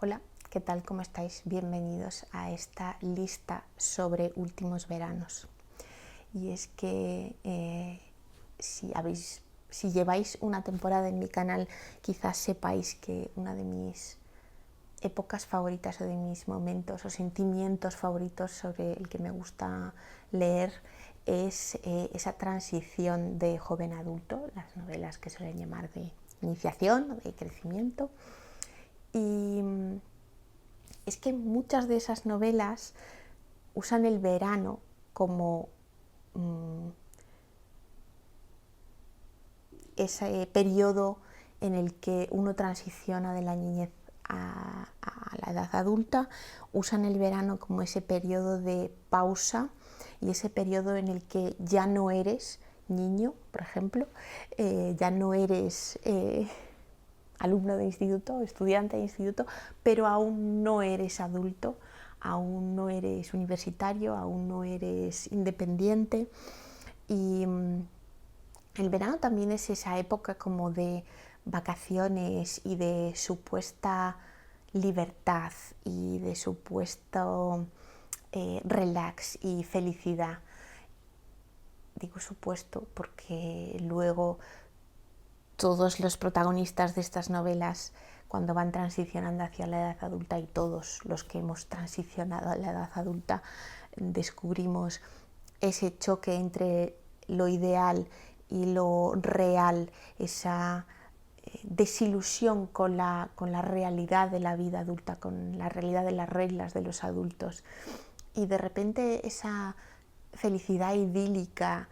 Hola, ¿qué tal? ¿Cómo estáis? Bienvenidos a esta lista sobre últimos veranos. Y es que si lleváis una temporada en mi canal, quizás sepáis que una de mis épocas favoritas o de mis momentos o sentimientos favoritos sobre el que me gusta leer es esa transición de joven a adulto, las novelas que suelen llamar de iniciación o de crecimiento. Y es que muchas de esas novelas usan el verano como ese periodo en el que uno transiciona de la niñez a la edad adulta, usan el verano como ese periodo de pausa y ese periodo en el que ya no eres niño, por ejemplo, ya no eres alumno de instituto, estudiante de instituto, pero aún no eres adulto, aún no eres universitario, aún no eres independiente. Y el verano también es esa época como de vacaciones y de supuesta libertad y de supuesto relax y felicidad. Digo supuesto porque luego todos los protagonistas de estas novelas, cuando van transicionando hacia la edad adulta, y todos los que hemos transicionado a la edad adulta, descubrimos ese choque entre lo ideal y lo real, esa desilusión con la realidad de la vida adulta, con la realidad de las reglas de los adultos. Y de repente esa felicidad idílica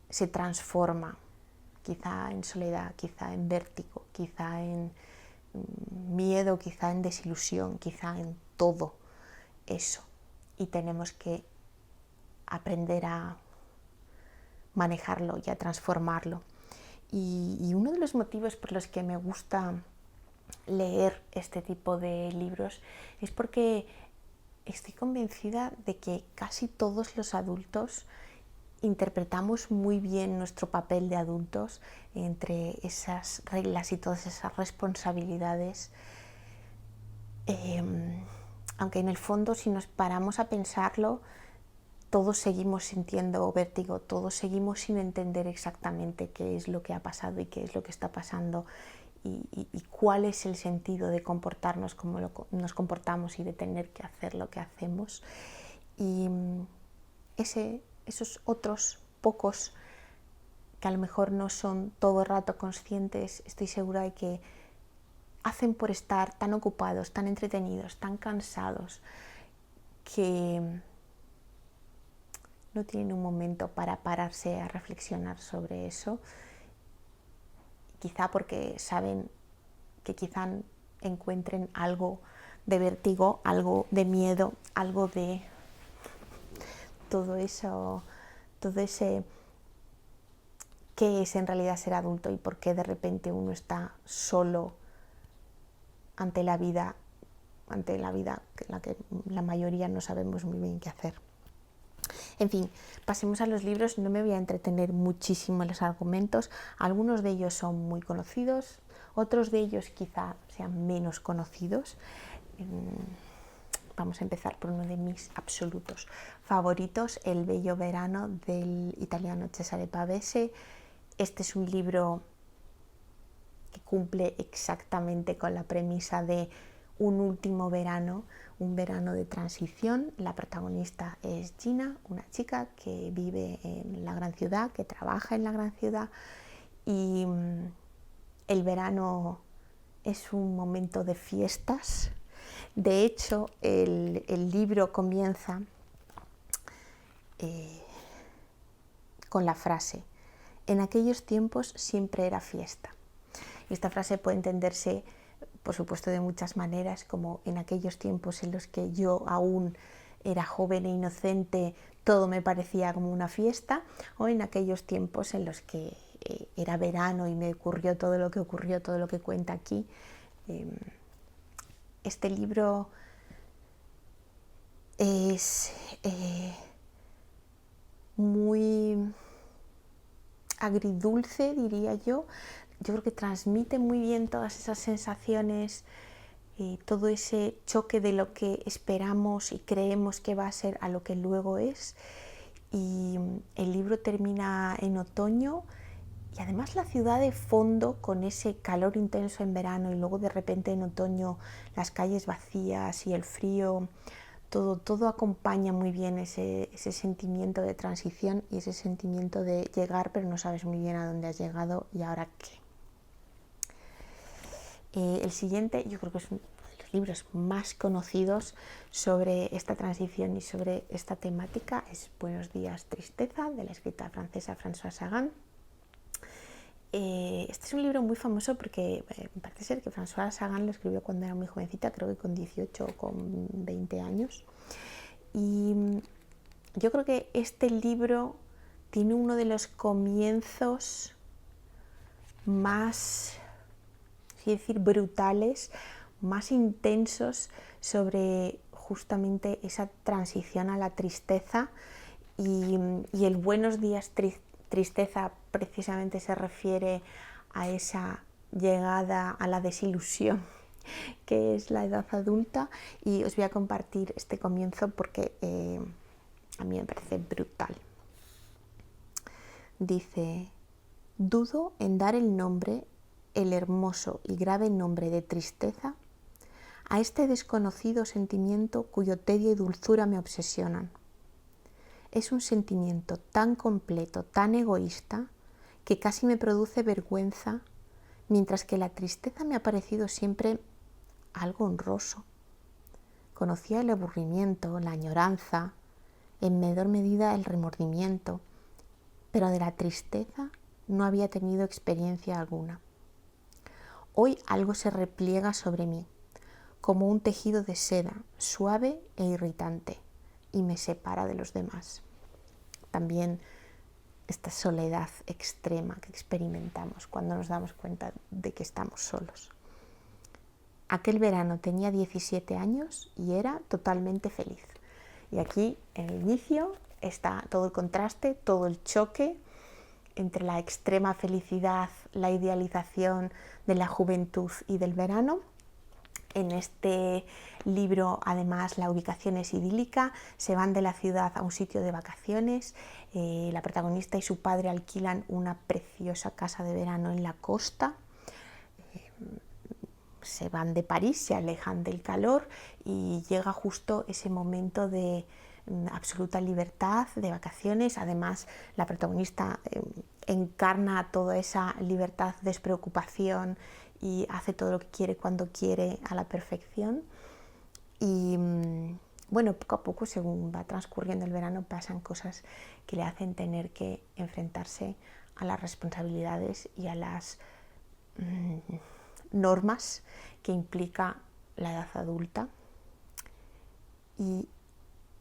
se transforma, quizá en soledad, quizá en vértigo, quizá en miedo, quizá en desilusión, quizá en todo eso. Y tenemos que aprender a manejarlo y a transformarlo. Y uno de los motivos por los que me gusta leer este tipo de libros es porque estoy convencida de que casi todos los adultos interpretamos muy bien nuestro papel de adultos entre esas reglas y todas esas responsabilidades, aunque en el fondo, si nos paramos a pensarlo, todos seguimos sintiendo vértigo, todos seguimos sin entender exactamente qué es lo que ha pasado y qué es lo que está pasando y cuál es el sentido de comportarnos como nos comportamos y de tener que hacer lo que hacemos. Y esos otros pocos que a lo mejor no son todo el rato conscientes, estoy segura de que hacen por estar tan ocupados, tan entretenidos, tan cansados, que no tienen un momento para pararse a reflexionar sobre eso, quizá porque saben que quizá encuentren algo de vértigo, algo de miedo, algo de todo eso, todo ese qué es en realidad ser adulto y por qué de repente uno está solo ante la vida en la que la mayoría no sabemos muy bien qué hacer. En fin, pasemos a los libros. No me voy a entretener muchísimo en los argumentos. Algunos de ellos son muy conocidos, otros de ellos quizá sean menos conocidos. Vamos a empezar por uno de mis absolutos favoritos, El bello verano, del italiano Cesare Pavese. Este es un libro que cumple exactamente con la premisa de un último verano, un verano de transición. La protagonista es Gina, una chica que vive en la gran ciudad, que trabaja en la gran ciudad, y el verano es un momento de fiestas. De hecho, el libro comienza con la frase: en aquellos tiempos siempre era fiesta. Y esta frase puede entenderse, por supuesto, de muchas maneras, como en aquellos tiempos en los que yo aún era joven e inocente, todo me parecía como una fiesta, o en aquellos tiempos en los que era verano y me ocurrió, todo lo que cuenta aquí. Este libro es muy agridulce, diría yo. Yo creo que transmite muy bien todas esas sensaciones todo ese choque de lo que esperamos y creemos que va a ser a lo que luego es. Y el libro termina en otoño y además la ciudad de fondo, con ese calor intenso en verano y luego de repente en otoño las calles vacías y el frío, todo acompaña muy bien ese sentimiento de transición y ese sentimiento de llegar pero no sabes muy bien a dónde has llegado y ahora qué. El siguiente, yo creo que es uno de los libros más conocidos sobre esta transición y sobre esta temática, es Buenos días, tristeza, de la escritora francesa Françoise Sagan. Este es un libro muy famoso porque parece ser que Françoise Sagan lo escribió cuando era muy jovencita, creo que con 18 o con 20 años. Y yo creo que este libro tiene uno de los comienzos más, es decir, brutales, más intensos sobre justamente esa transición a la tristeza y el Buenos días, tristeza precisamente se refiere a esa llegada a la desilusión que es la edad adulta, y os voy a compartir este comienzo porque a mí me parece brutal. Dice: dudo en dar el nombre, el hermoso y grave nombre de tristeza, a este desconocido sentimiento cuyo tedio y dulzura me obsesionan. Es un sentimiento tan completo, tan egoísta, que casi me produce vergüenza, mientras que la tristeza me ha parecido siempre algo honroso. Conocía el aburrimiento, la añoranza, en menor medida el remordimiento, pero de la tristeza no había tenido experiencia alguna. Hoy algo se repliega sobre mí, como un tejido de seda, suave e irritante, y me separa de los demás. También esta soledad extrema que experimentamos cuando nos damos cuenta de que estamos solos. Aquel verano tenía 17 años y era totalmente feliz. Y aquí, en el inicio, está todo el contraste, todo el choque entre la extrema felicidad, la idealización de la juventud y del verano. En este libro, además, la ubicación es idílica, se van de la ciudad a un sitio de vacaciones, la protagonista y su padre alquilan una preciosa casa de verano en la costa, se van de París, se alejan del calor y llega justo ese momento de absoluta libertad, de vacaciones. Además, la protagonista encarna toda esa libertad, despreocupación y hace todo lo que quiere cuando quiere a la perfección. Y bueno, poco a poco, según va transcurriendo el verano, pasan cosas que le hacen tener que enfrentarse a las responsabilidades y a las normas que implica la edad adulta. Y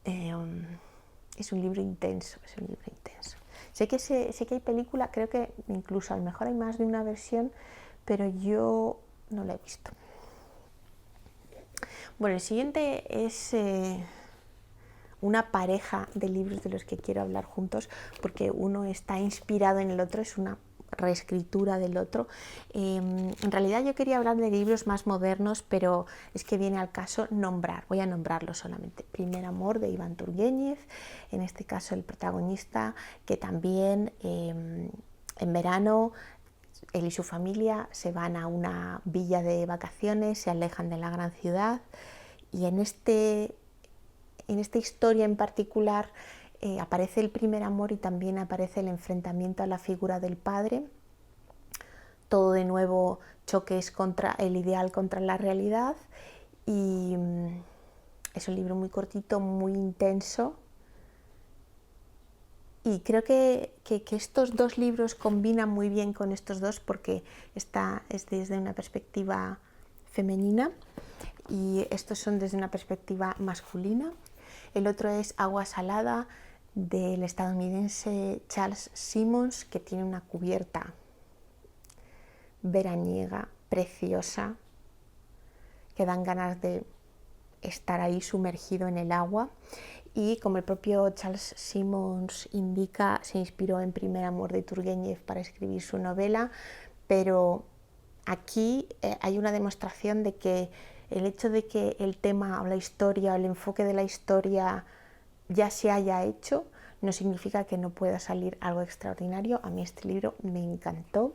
es un libro intenso, es un libro intenso. Sé que hay película, creo que incluso a lo mejor hay más de una versión, pero yo no la he visto. Bueno, el siguiente es una pareja de libros de los que quiero hablar juntos, porque uno está inspirado en el otro, es una reescritura del otro. En realidad yo quería hablar de libros más modernos, pero es que viene al caso voy a nombrarlo solamente. Primer amor, de Iván Turguéniez, en este caso el protagonista, que también en verano él y su familia se van a una villa de vacaciones, se alejan de la gran ciudad, y en esta historia en particular aparece el primer amor y también aparece el enfrentamiento a la figura del padre. Todo de nuevo choques contra el ideal, contra la realidad, y es un libro muy cortito, muy intenso. Y creo que estos dos libros combinan muy bien con estos dos, porque esta es desde una perspectiva femenina y estos son desde una perspectiva masculina. El otro es Agua salada, del estadounidense Charles Simmons, que tiene una cubierta veraniega, preciosa, que dan ganas de estar ahí sumergido en el agua. Y como el propio Charles Simmons indica, se inspiró en Primer amor de Turguéniez para escribir su novela, pero aquí hay una demostración de que el hecho de que el tema o la historia o el enfoque de la historia ya se haya hecho no significa que no pueda salir algo extraordinario. A mí este libro me encantó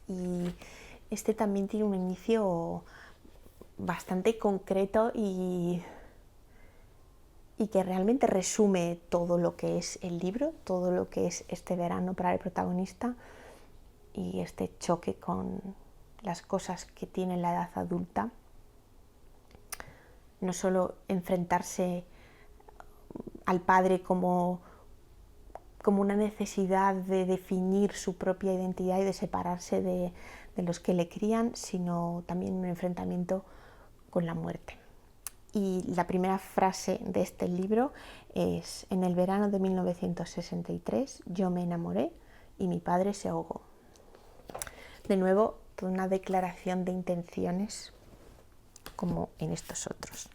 y este también tiene un inicio bastante concreto y que realmente resume todo lo que es el libro, todo lo que es este verano para el protagonista y este choque con las cosas que tiene la edad adulta. No solo enfrentarse al padre como una necesidad de definir su propia identidad y de separarse de los que le crían, sino también un enfrentamiento con la muerte. Y la primera frase de este libro es: en el verano de 1963 yo me enamoré y mi padre se ahogó. De nuevo, toda una declaración de intenciones como en estos otros.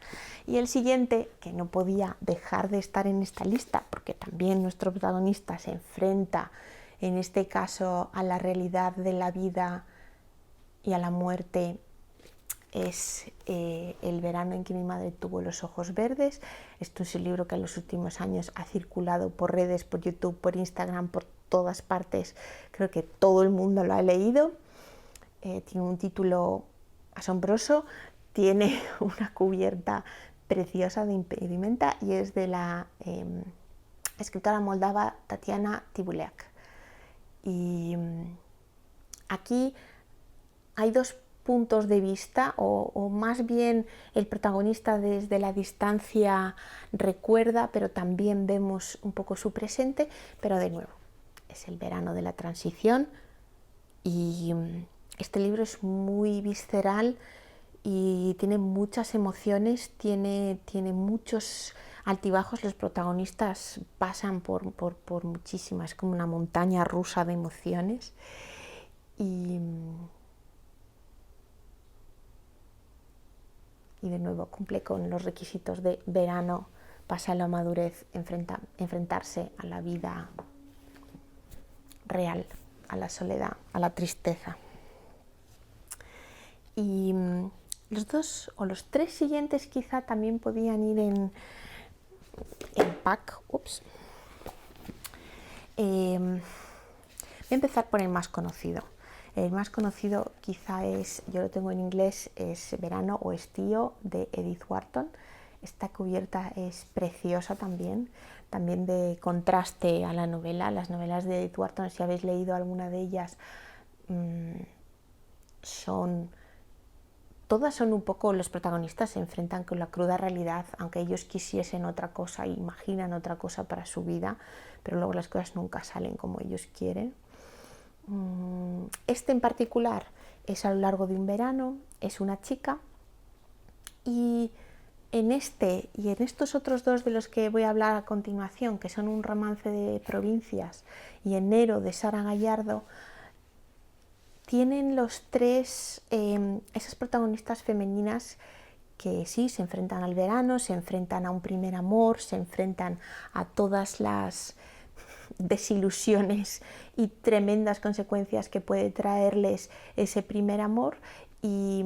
Y el siguiente, que no podía dejar de estar en esta lista, porque también nuestro protagonista se enfrenta, en este caso, a la realidad de la vida y a la muerte, es El verano en que mi madre tuvo los ojos verdes. Esto es un libro que en los últimos años ha circulado por redes, por YouTube, por Instagram, por todas partes. Creo que todo el mundo lo ha leído. Tiene un título asombroso, tiene una cubierta preciosa de impedimenta y es de la escritora moldava Tatiana Tibuleac. Y aquí hay dos puntos de vista, o más bien el protagonista desde la distancia recuerda, pero también vemos un poco su presente, pero de nuevo, es el verano de la transición y este libro es muy visceral y tiene muchas emociones, tiene muchos altibajos. Los protagonistas pasan por muchísimas, como una montaña rusa de emociones. Y de nuevo cumple con los requisitos de verano, pasa a la madurez, enfrentarse a la vida real, a la soledad, a la tristeza. Y los dos o los tres siguientes quizá también podían ir en pack. Voy a empezar por el más conocido. El más conocido quizá es, yo lo tengo en inglés, es Verano o Estío, de Edith Wharton. Esta cubierta es preciosa también de contraste a la novela. Las novelas de Edith Wharton, si habéis leído alguna de ellas, todas son un poco, los protagonistas se enfrentan con la cruda realidad, aunque ellos quisiesen otra cosa, imaginan otra cosa para su vida, pero luego las cosas nunca salen como ellos quieren. Este en particular es a lo largo de un verano, es una chica, y en este y en estos otros dos de los que voy a hablar a continuación, que son Un romance de provincias y Enero de Sara Gallardo, tienen los tres esas protagonistas femeninas que sí se enfrentan al verano, se enfrentan a un primer amor, se enfrentan a todas las desilusiones y tremendas consecuencias que puede traerles ese primer amor, y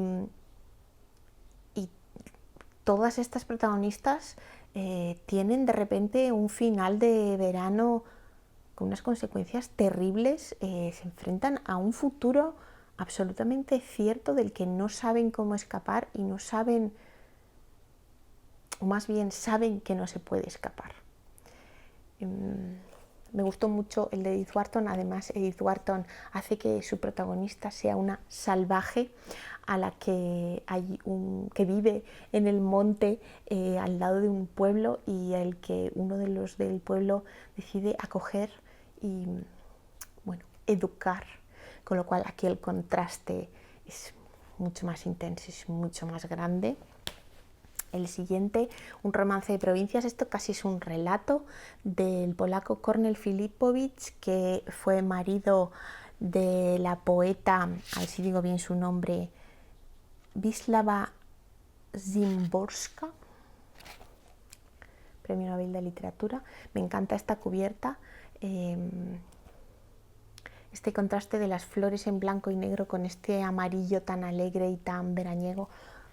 todas estas protagonistas tienen de repente un final de verano con unas consecuencias terribles, se enfrentan a un futuro absolutamente cierto del que no saben cómo escapar y no saben, o más bien saben que no se puede escapar. Me gustó mucho el de Edith Wharton. Además, Edith Wharton hace que su protagonista sea una salvaje a la que que vive en el monte al lado de un pueblo, y al que uno de los del pueblo decide acoger y educar, con lo cual aquí el contraste es mucho más intenso, es mucho más grande. El siguiente, Un romance de provincias, esto casi es un relato del polaco Kornel Filipowicz, que fue marido de la poeta, a ver si digo bien su nombre, Wisława Szymborska, Premio Nobel de Literatura. Me encanta esta cubierta, este contraste de las flores en blanco y negro con este amarillo tan alegre y tan veraniego.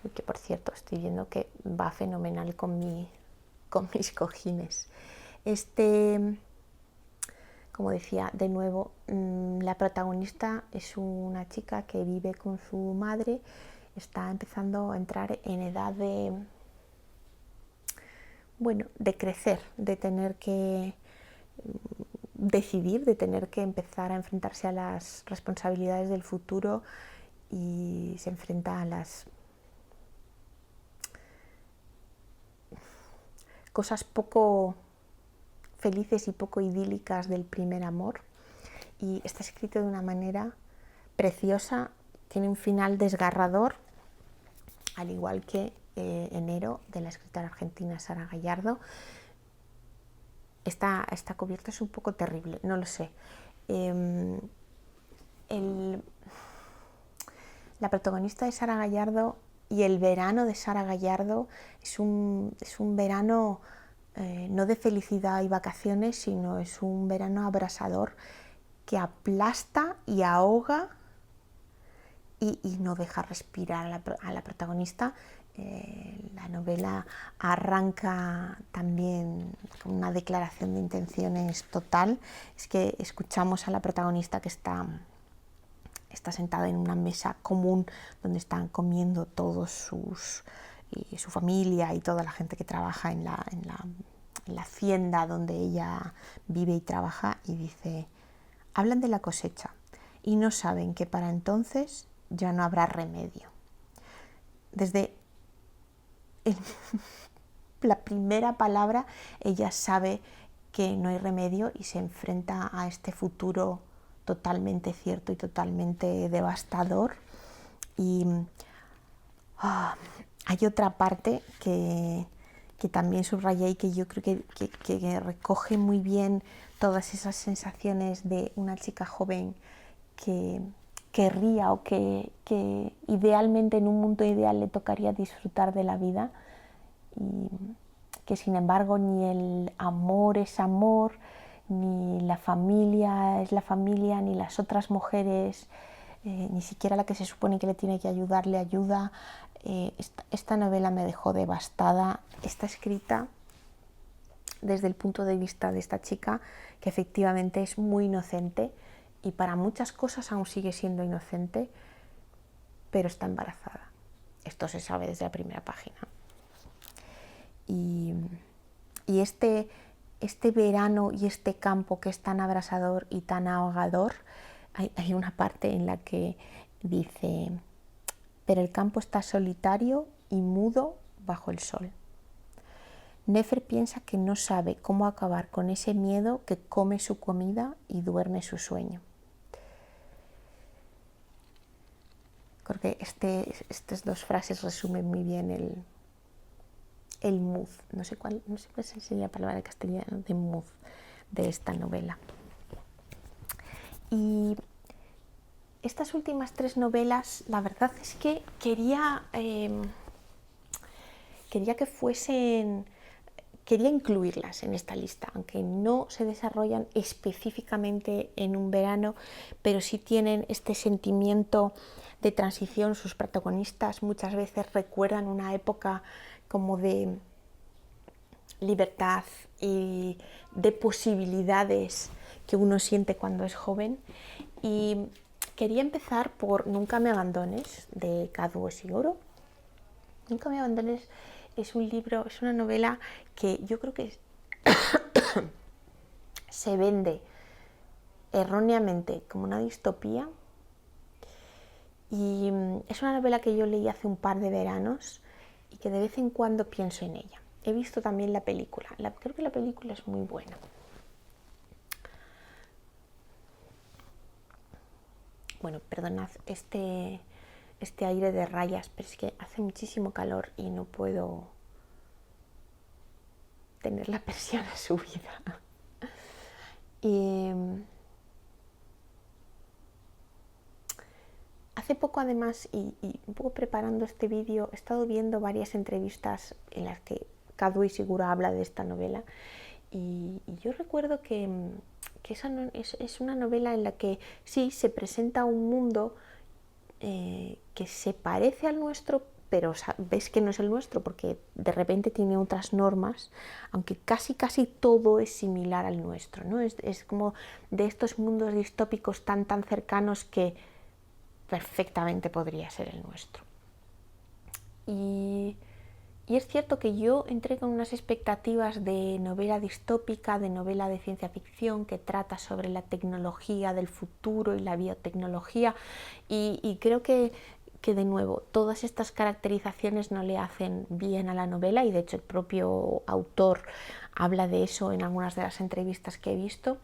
que por cierto estoy viendo que va fenomenal con mis cojines. Como decía, de nuevo, la protagonista es una chica que vive con su madre, está empezando a entrar en edad de crecer, de tener que decidir, de tener que empezar a enfrentarse a las responsabilidades del futuro, y se enfrenta a las cosas poco felices y poco idílicas del primer amor, y está escrito de una manera preciosa, tiene un final desgarrador, al igual que Enero, de la escritora argentina Sara Gallardo. Esta cubierta es un poco terrible, no lo sé. La protagonista de Sara Gallardo y el verano de Sara Gallardo es un verano no de felicidad y vacaciones, sino es un verano abrasador que aplasta y ahoga y no deja respirar a la protagonista. La novela arranca también con una declaración de intenciones total. Es que escuchamos a la protagonista que está sentada en una mesa común donde están comiendo todos su familia y toda la gente que trabaja en la hacienda donde ella vive y trabaja, y dice: hablan de la cosecha y no saben que para entonces ya no habrá remedio. Desde la primera palabra ella sabe que no hay remedio y se enfrenta a este futuro totalmente cierto y totalmente devastador. Y hay otra parte que también subrayé y que yo creo que recoge muy bien todas esas sensaciones de una chica joven que querría, o que idealmente, en un mundo ideal, le tocaría disfrutar de la vida, y que sin embargo ni el amor es amor, ni la familia es la familia, ni las otras mujeres, ni siquiera la que se supone que le tiene que ayudar le ayuda. Esta novela me dejó devastada. Está escrita desde el punto de vista de esta chica, que efectivamente es muy inocente y para muchas cosas aún sigue siendo inocente, pero está embarazada. Esto se sabe desde la primera página. Y este verano y este campo que es tan abrasador y tan ahogador, hay una parte en la que dice: pero el campo está solitario y mudo bajo el sol. Nefer piensa que no sabe cómo acabar con ese miedo que come su comida y duerme su sueño. Creo que estas dos frases resumen muy bien el mood, no sé cuál sería la palabra de castellano, de mood de esta novela. Y estas últimas tres novelas, la verdad es que quería incluirlas en esta lista, aunque no se desarrollan específicamente en un verano, pero sí tienen este sentimiento de transición. Sus protagonistas muchas veces recuerdan una época como de libertad y de posibilidades que uno siente cuando es joven. Y quería empezar por Nunca me abandones, de Kazuo Ishiguro. Nunca me abandones es un libro, es una novela que yo creo que se vende erróneamente como una distopía, y es una novela que yo leí hace un par de veranos y que de vez en cuando pienso en ella. He visto también la película, creo que la película es muy buena. Bueno, perdonad este aire de rayas, pero es que hace muchísimo calor y no puedo tener la persiana subida. Hace poco, además, y un poco preparando este vídeo, he estado viendo varias entrevistas en las que Kazuo Ishiguro habla de esta novela, y yo recuerdo que es una novela en la que sí se presenta un mundo que se parece al nuestro, pero ves que no es el nuestro porque de repente tiene otras normas, aunque casi todo es similar al nuestro, ¿no? Es como de estos mundos distópicos tan cercanos que perfectamente podría ser el nuestro. Y es cierto que yo entré con unas expectativas de novela distópica, de novela de ciencia ficción que trata sobre la tecnología del futuro y la biotecnología, y creo que de nuevo todas estas caracterizaciones no le hacen bien a la novela, y de hecho el propio autor habla de eso en algunas de las entrevistas que he visto.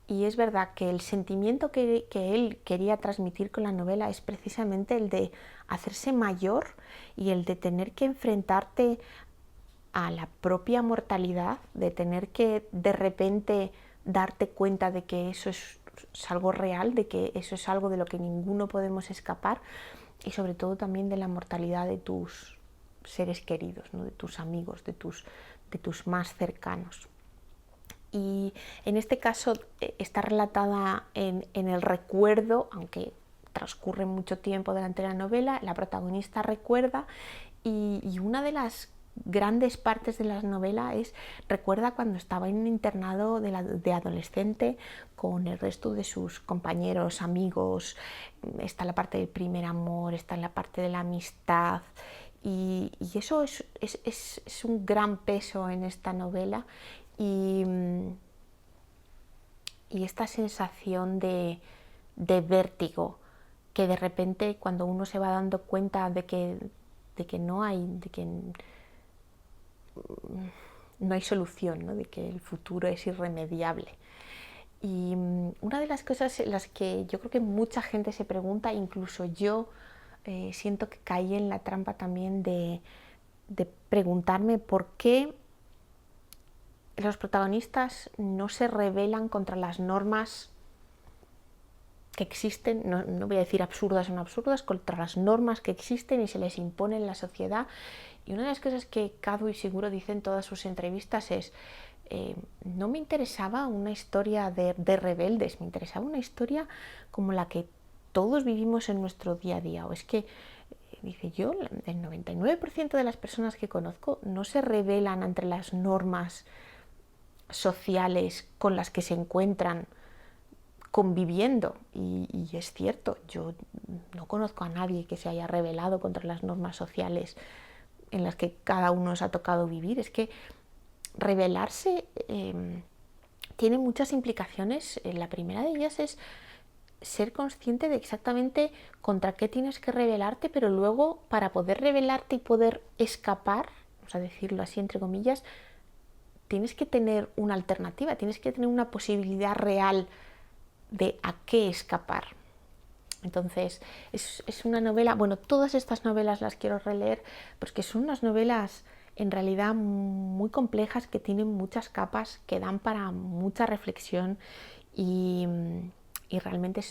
Y es verdad que el sentimiento que él quería transmitir con la novela es precisamente el de hacerse mayor y el de tener que enfrentarte a la propia mortalidad, de tener que de repente darte cuenta de que eso es algo real, de que eso es algo de lo que ninguno podemos escapar, y sobre todo también de la mortalidad de tus seres queridos, ¿no? De tus amigos, de tus más cercanos. Y en este caso está relatada en el recuerdo, aunque transcurre mucho tiempo durante la novela, la protagonista recuerda, y una de las grandes partes de la novela recuerda cuando estaba en un internado de adolescente con el resto de sus compañeros, amigos. Está la parte del primer amor, está la parte de la amistad, y eso es un gran peso en esta novela. Y esta sensación de vértigo, que de repente cuando uno se va dando cuenta de que no hay solución, ¿no? De que el futuro es irremediable. Y una de las cosas en las que yo creo que mucha gente se pregunta, incluso yo siento que caí en la trampa también de preguntarme por qué los protagonistas no se rebelan contra las normas que existen, no voy a decir absurdas o no absurdas, contra las normas que existen y se les impone en la sociedad. Y una de las cosas que Cadbury Seguro dice en todas sus entrevistas es: no me interesaba una historia de rebeldes, me interesaba una historia como la que todos vivimos en nuestro día a día. O es que, dice, yo, el 99% de las personas que conozco no se rebelan ante las normas sociales con las que se encuentran conviviendo, y es cierto, yo no conozco a nadie que se haya rebelado contra las normas sociales en las que cada uno nos ha tocado vivir. Es que rebelarse tiene muchas implicaciones. La primera de ellas es ser consciente de exactamente contra qué tienes que rebelarte, pero luego, para poder rebelarte y poder escapar, vamos a decirlo así entre comillas, tienes que tener una alternativa, tienes que tener una posibilidad real de a qué escapar. Entonces es una novela, bueno, todas estas novelas las quiero releer porque son unas novelas en realidad muy complejas, que tienen muchas capas, que dan para mucha reflexión, y realmente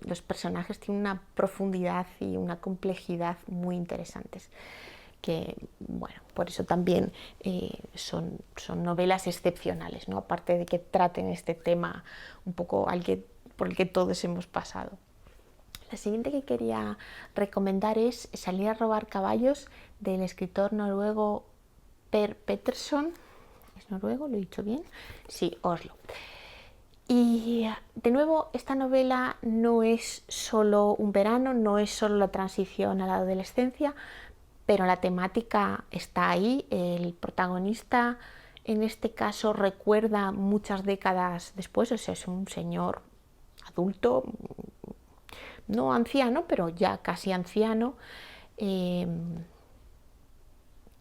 los personajes tienen una profundidad y una complejidad muy interesantes, que, bueno, por eso también son novelas excepcionales, ¿no? Aparte de que traten este tema un poco por el que todos hemos pasado. La siguiente que quería recomendar es Salir a robar caballos, del escritor noruego Per Petterson. ¿Es noruego? ¿Lo he dicho bien? Sí, Oslo. Y de nuevo, esta novela no es solo un verano, no es solo la transición a la adolescencia, pero la temática está ahí. El protagonista en este caso recuerda muchas décadas después, o sea, es un señor adulto, no anciano, pero ya casi anciano,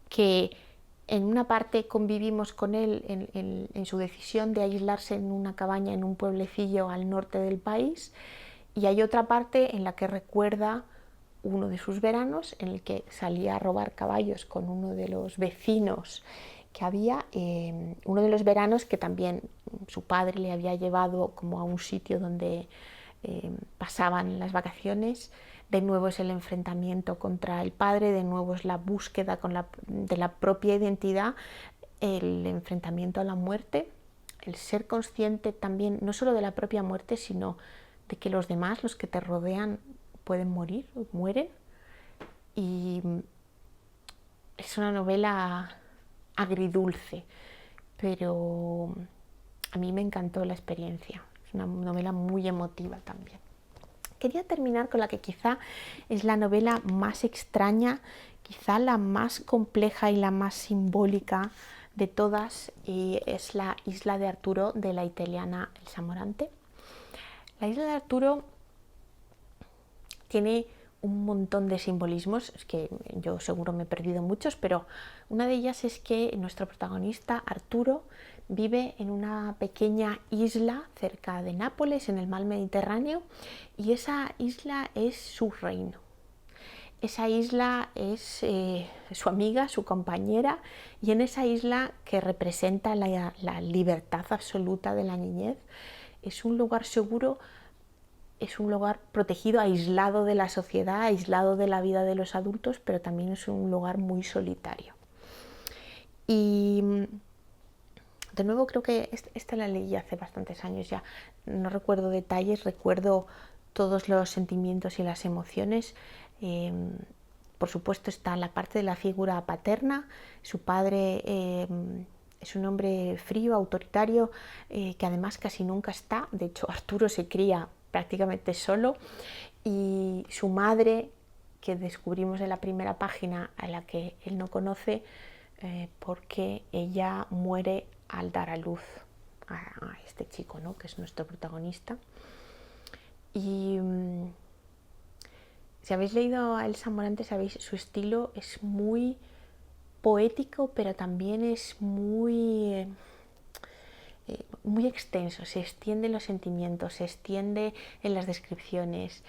que en una parte convivimos con él en su decisión de aislarse en una cabaña en un pueblecillo al norte del país, y hay otra parte en la que recuerda uno de sus veranos en el que salía a robar caballos con uno de los vecinos que había, uno de los veranos que también su padre le había llevado como a un sitio donde pasaban las vacaciones. De nuevo es el enfrentamiento contra el padre, de nuevo es la búsqueda de la propia identidad, el enfrentamiento a la muerte, el ser consciente también no solo de la propia muerte, sino de que los demás, los que te rodean, pueden morir o mueren, y es una novela agridulce, pero a mí me encantó la experiencia. Es una novela muy emotiva también. Quería terminar con la que quizá es la novela más extraña, quizá la más compleja y la más simbólica de todas, y es La isla de Arturo, de la italiana Elsa Morante. La isla de Arturo tiene un montón de simbolismos, es que yo seguro me he perdido muchos, pero una de ellas es que nuestro protagonista, Arturo, vive en una pequeña isla cerca de Nápoles, en el mar Mediterráneo, y esa isla es su reino. Esa isla es su amiga, su compañera, y en esa isla, que representa la libertad absoluta de la niñez, es un lugar seguro, es un lugar protegido, aislado de la sociedad, aislado de la vida de los adultos, pero también es un lugar muy solitario. Y de nuevo, creo que esta la leí hace bastantes años ya, no recuerdo detalles, recuerdo todos los sentimientos y las emociones. Por supuesto está la parte de la figura paterna, su padre es un hombre frío, autoritario, que además casi nunca está, de hecho Arturo se cría prácticamente solo, y su madre, que descubrimos en la primera página, a la que él no conoce, porque ella muere al dar a luz a este chico, ¿no?, que es nuestro protagonista. Y si habéis leído a Elsa Morante, sabéis, su estilo es muy poético, pero también es muy extenso, se extiende en los sentimientos, se extiende en las descripciones,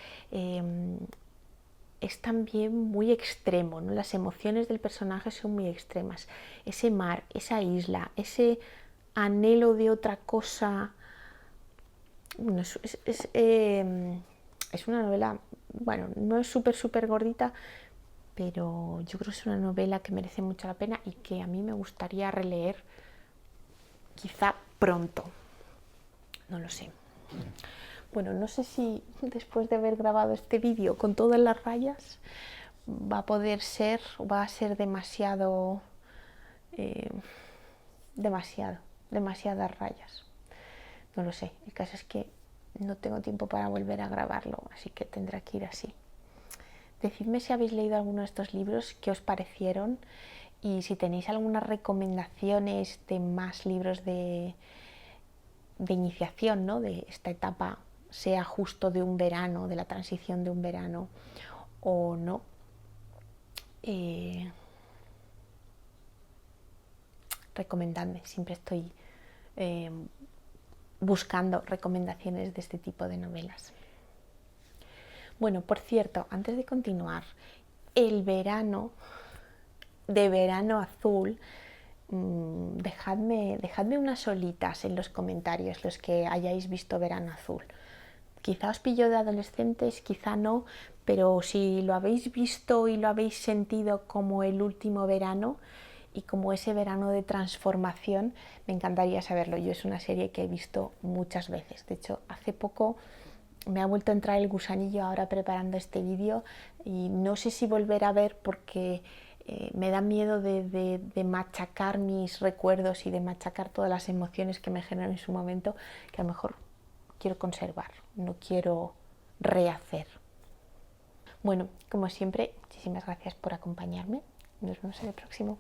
es también muy extremo, ¿no? Las emociones del personaje son muy extremas. Ese mar, esa isla, ese anhelo de otra cosa. Bueno, es una novela, bueno, no es súper gordita, pero yo creo que es una novela que merece mucho la pena y que a mí me gustaría releer quizá pronto. No lo sé. Bueno, no sé si después de haber grabado este vídeo con todas las rayas va a poder ser, va a ser demasiadas rayas. No lo sé, el caso es que no tengo tiempo para volver a grabarlo, así que tendrá que ir así. Decidme si habéis leído alguno de estos libros, qué os parecieron, y si tenéis algunas recomendaciones de más libros de iniciación, ¿no?, de esta etapa, sea justo de un verano, de la transición de un verano o no. Recomendadme, siempre estoy buscando recomendaciones de este tipo de novelas. Bueno, por cierto, antes de continuar, el verano, de Verano Azul, dejadme unas solitas en los comentarios los que hayáis visto Verano Azul. Quizá os pilló de adolescentes, quizá no, pero si lo habéis visto y lo habéis sentido como el último verano y como ese verano de transformación, me encantaría saberlo. Yo es una serie que he visto muchas veces. De hecho, hace poco me ha vuelto a entrar el gusanillo ahora preparando este vídeo y no sé si volver a ver porque me da miedo de machacar mis recuerdos y de machacar todas las emociones que me generan en su momento, que a lo mejor quiero conservar, no quiero rehacer. Bueno, como siempre, muchísimas gracias por acompañarme. Nos vemos en el próximo.